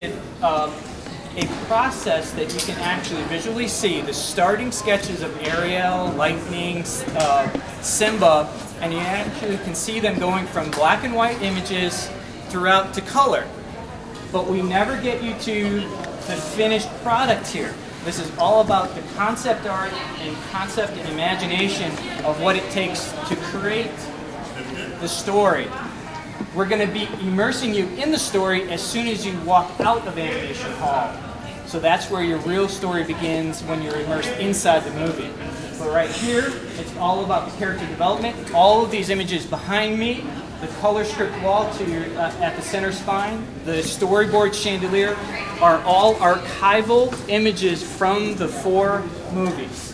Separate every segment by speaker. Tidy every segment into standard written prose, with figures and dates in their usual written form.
Speaker 1: a process that you can actually visually see the starting sketches of Ariel, Lightning, Simba, and you actually can see them going from black and white images throughout to color. But we never get you to the finished product here. This is all about the concept art and concept and imagination of what it takes to create the story. We're going to be immersing you in the story as soon as you walk out of Animation Hall. So that's where your real story begins, when you're immersed inside the movie. But right here, it's all about the character development. All of these images behind me, the color script wall to your, at the center spine, the storyboard chandelier, are all archival images from the 4 movies.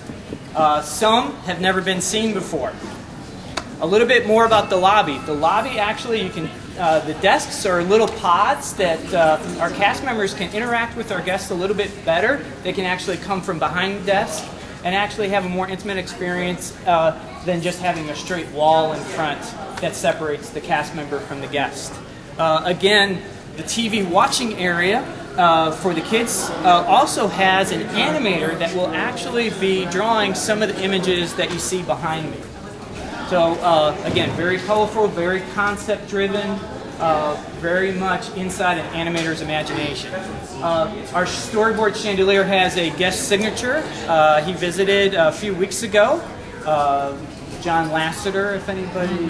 Speaker 1: Some have never been seen before. A little bit more about the lobby. The lobby, actually, you can, the desks are little pods that our cast members can interact with our guests a little bit better. They can actually come from behind the desk and actually have a more intimate experience than just having a straight wall in front that separates the cast member from the guest. Again, the TV watching area for the kids also has an animator that will actually be drawing some of the images that you see behind me. So again, very colorful, very concept-driven, very much inside an animator's imagination. Our storyboard chandelier has a guest signature. He visited a few weeks ago, John Lasseter, if anybody.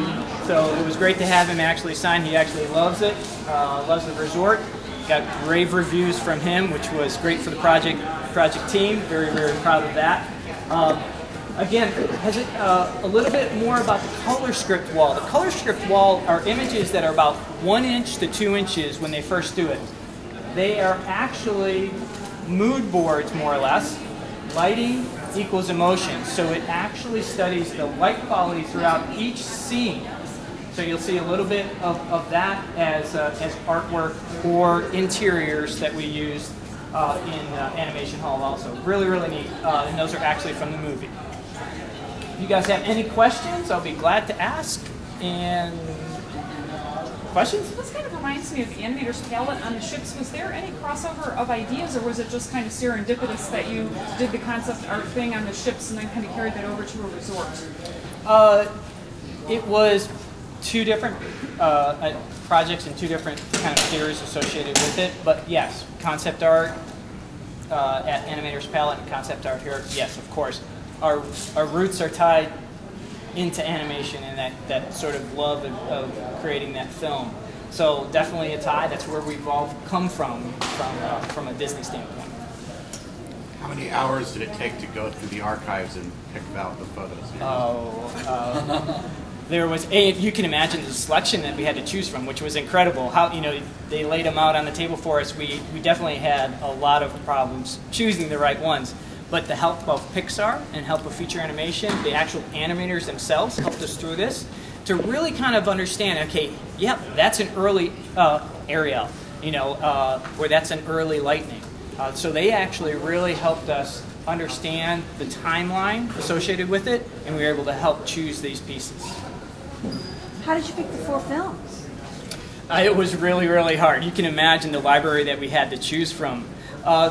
Speaker 1: So it was great to have him actually sign. He actually loves it, loves the resort. Got rave reviews from him, which was great for the project team. Very, very proud of that. Again, has it a little bit more about the color script wall. The color script wall are images that are about 1 inch to 2 inches when they first do it. They are actually mood boards, more or less. Lighting equals emotion. So it actually studies the light quality throughout each scene. So you'll see a little bit of that as artwork or interiors that we used in Animation Hall also. Really, really neat. And those are actually from the movie. If you guys have any questions, I'll be glad to ask. And questions?
Speaker 2: This kind of reminds me of the animator's palette on the ships. Was there any crossover of ideas, or was it just kind of serendipitous that you did the concept art thing on the ships and then kind of carried that over to a resort?
Speaker 1: It was 2 different projects and 2 different kind of theories associated with it. But yes, concept art at Animator's Palette and concept art here, yes, of course. Our roots are tied into animation and that sort of love of creating that film. So definitely a tie. That's where we've all come from a Disney standpoint.
Speaker 3: How many hours did it take to go through the archives and pick out the photos?
Speaker 1: There was you can imagine the selection that we had to choose from, which was incredible. How, you know, they laid them out on the table for us. We definitely had a lot of problems choosing the right ones. But the help of Pixar and help of feature animation, the actual animators themselves helped us through this to really kind of understand, okay, yep, that's an early Ariel, you know, or that's an early Lightning. So they actually really helped us understand the timeline associated with it, and we were able to help choose these pieces.
Speaker 4: How did you pick the 4 films?
Speaker 1: It was really, really hard. You can imagine the library that we had to choose from.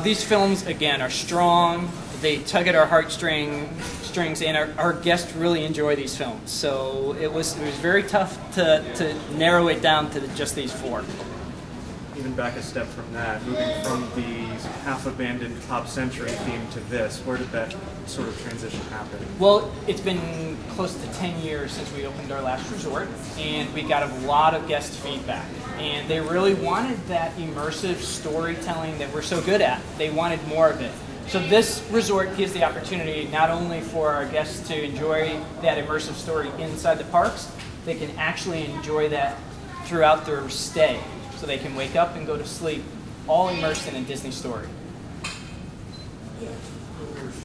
Speaker 1: These films, again, are strong. They tug at our heartstrings, and our guests really enjoy these films. So it was very tough to narrow it down to just these 4.
Speaker 5: Even back a step from that, moving from the half-abandoned Pop Century theme to this, where did that sort of transition happen?
Speaker 1: Well, it's been close to 10 years since we opened our last resort, and we got a lot of guest feedback. And they really wanted that immersive storytelling that we're so good at. They wanted more of it. So this resort gives the opportunity not only for our guests to enjoy that immersive story inside the parks, they can actually enjoy that throughout their stay. So they can wake up and go to sleep all immersed in a Disney story.